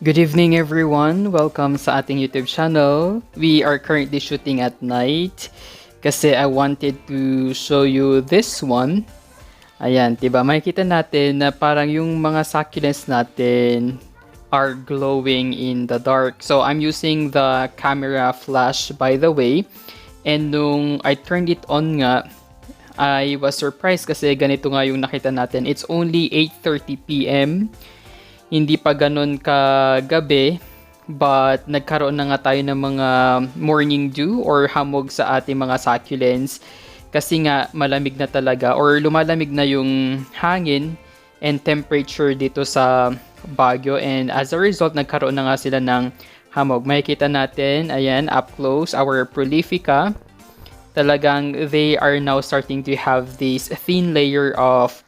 Good evening everyone! Welcome sa ating YouTube channel. We are currently shooting at night kasi I wanted to show you this one. Ayan, diba? Makikita natin na parang yung mga succulents natin are glowing in the dark. So I'm using the camera flash by the way. And nung I turned it on nga, I was surprised kasi ganito nga yung nakita natin. It's only 8:30 PM. Hindi pa ganun kagabi, but nagkaroon na nga tayo ng mga morning dew or hamog sa ating mga succulents kasi nga malamig na talaga or lumalamig na yung hangin and temperature dito sa Baguio, and as a result nagkaroon na nga sila ng hamog. Makikita natin, ayan, up close, our Prolifica. Talagang they are now starting to have this thin layer of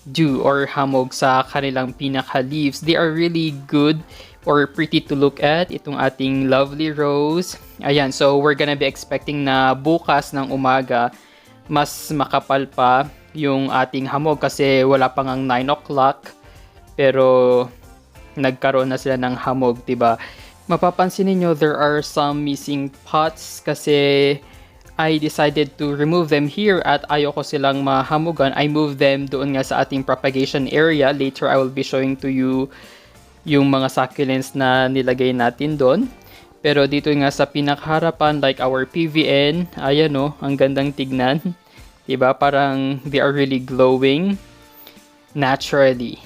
dew or hamog sa kanilang pinaka-leaves. They are really good or pretty to look at. Itong ating lovely rose. Ayan, so we're gonna be expecting na bukas ng umaga mas makapal pa yung ating hamog kasi wala pa ngang 9 o'clock pero nagkaroon na sila ng hamog, diba? Mapapansin niyo there are some missing pots kasi I decided to remove them here at ayoko silang mahamugan. I moved them doon nga sa ating propagation area. Later, I will be showing to you yung mga succulents na nilagay natin doon. Pero dito nga sa pinakaharapan, like our PVN, ayan o, ang gandang tignan. Diba? Parang they are really glowing naturally.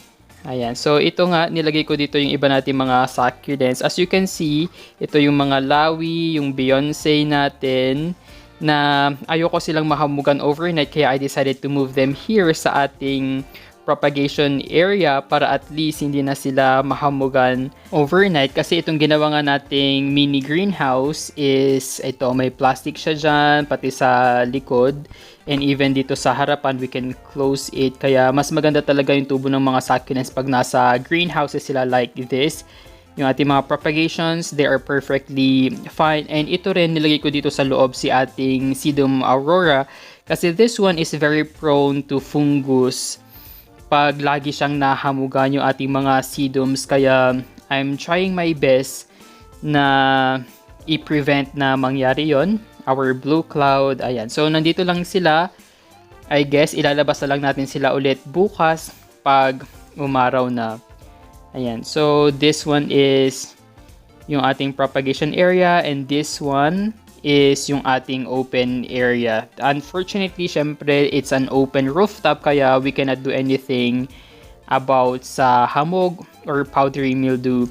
Ayan. So, ito nga, nilagay ko dito yung iba natin mga succulents. As you can see, ito yung mga Lawi, yung Beyonce natin, na ayoko silang mahamugan overnight kaya I decided to move them here sa ating propagation area para at least hindi na sila mahamugan overnight kasi itong ginawa nga nating mini greenhouse is ito, may plastic siya dyan pati sa likod and even dito sa harapan we can close it kaya mas maganda talaga yung tubo ng mga succulents pag nasa greenhouses sila like this. Yung ating mga propagations, they are perfectly fine. And ito rin, nilagay ko dito sa loob si ating Sedum Aurora. Kasi this one is very prone to fungus pag lagi siyang nahamugan yung ating mga sedums. Kaya I'm trying my best na i-prevent na mangyari yon. Our blue cloud, ayan. So nandito lang sila. I guess ilalabas na lang natin sila ulit bukas pag umaraw na. Ayan, so this one is yung ating propagation area and this one is yung ating open area. Unfortunately, syempre, it's an open rooftop kaya we cannot do anything about sa hamog or powdery mildew.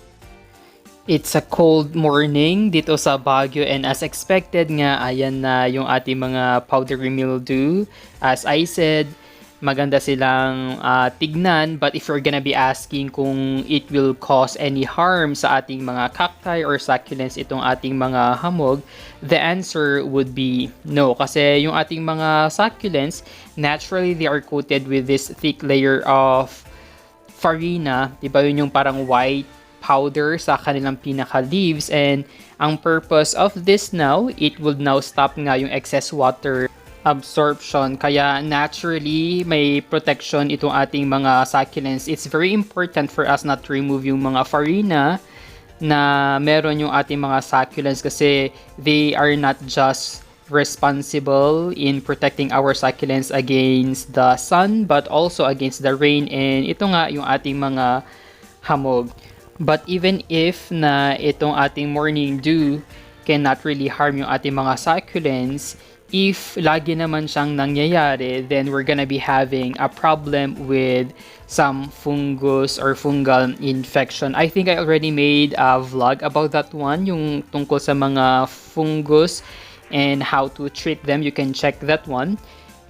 It's a cold morning dito sa Baguio and as expected nga, ayan na yung ating mga powdery mildew. As I said, maganda silang tignan, but if you're gonna be asking kung it will cause any harm sa ating mga cacti or succulents itong ating mga hamog, the answer would be no. Kasi yung ating mga succulents, naturally they are coated with this thick layer of farina. Diba yun yung parang white powder sa kanilang pinaka-leaves, and ang purpose of this now, it would now stop nga yung excess water absorption. Kaya naturally, may protection itong ating mga succulents. It's very important for us not to remove yung mga farina na meron yung ating mga succulents kasi they are not just responsible in protecting our succulents against the sun but also against the rain, and ito nga yung ating mga hamog. But even if na itong ating morning dew cannot really harm yung ating mga succulents, if lagi naman siyang nangyayari, then we're gonna be having a problem with some fungus or fungal infection. I think I already made a vlog about that one, yung tungkol sa mga fungus and how to treat them. You can check that one.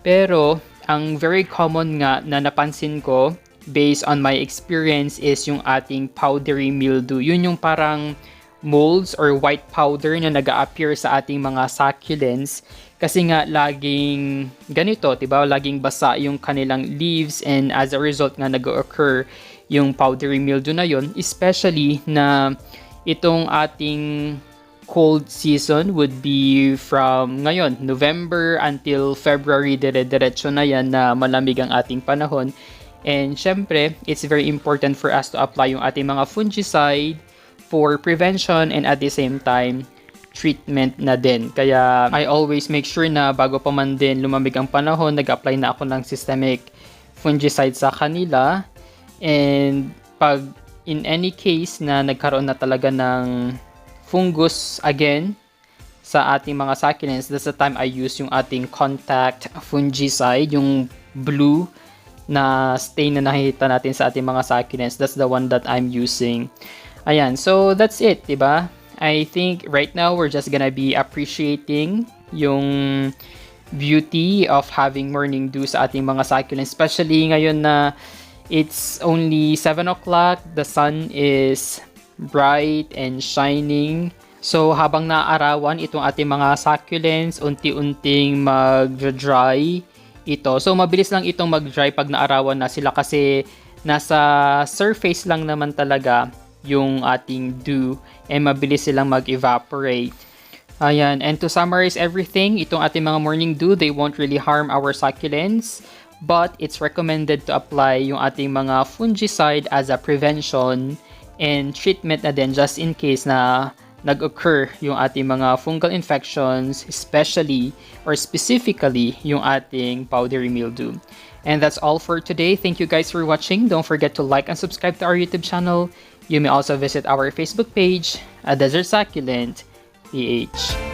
Pero, ang very common nga na napansin ko, based on my experience, is yung ating powdery mildew. Yun yung parang molds or white powder na nag-a-appear sa ating mga succulents kasi nga laging ganito, diba? Laging basa yung kanilang leaves and as a result nga nag-occur yung powdery mildew na yon, especially na itong ating cold season would be from ngayon, November until February, dire-diretso na yan na malamig ang ating panahon. And syempre, it's very important for us to apply yung ating mga fungicide for prevention and at the same time, treatment na din. Kaya I always make sure na bago pa man din lumamig ang panahon, nag-apply na ako ng systemic fungicide sa kanila. And pag in any case na nagkaroon na talaga ng fungus again sa ating mga succulents, that's the time I use yung ating contact fungicide, yung blue na stain na nakikita natin sa ating mga succulents. That's the one that I'm using. Ayan, so that's it, diba? I think right now we're just gonna be appreciating yung beauty of having morning dew sa ating mga succulents, especially ngayon na it's only 7 o'clock, the sun is bright and shining. So habang naaarawan itong ating mga succulents, unti-unting mag-dry ito. So mabilis lang itong mag-dry pag naarawan na sila kasi nasa surface lang naman talaga yung ating dew and mabilis silang mag-evaporate. Ayan, and to summarize everything, itong ating mga morning dew, they won't really harm our succulents, but it's recommended to apply yung ating mga fungicide as a prevention and treatment na din just in case na nag-occur yung ating mga fungal infections, especially or specifically yung ating powdery mildew. And that's all for today. Thank you guys for watching. Don't forget to like and subscribe to our YouTube channel. You may also visit our Facebook page, A Desert Succulent PH.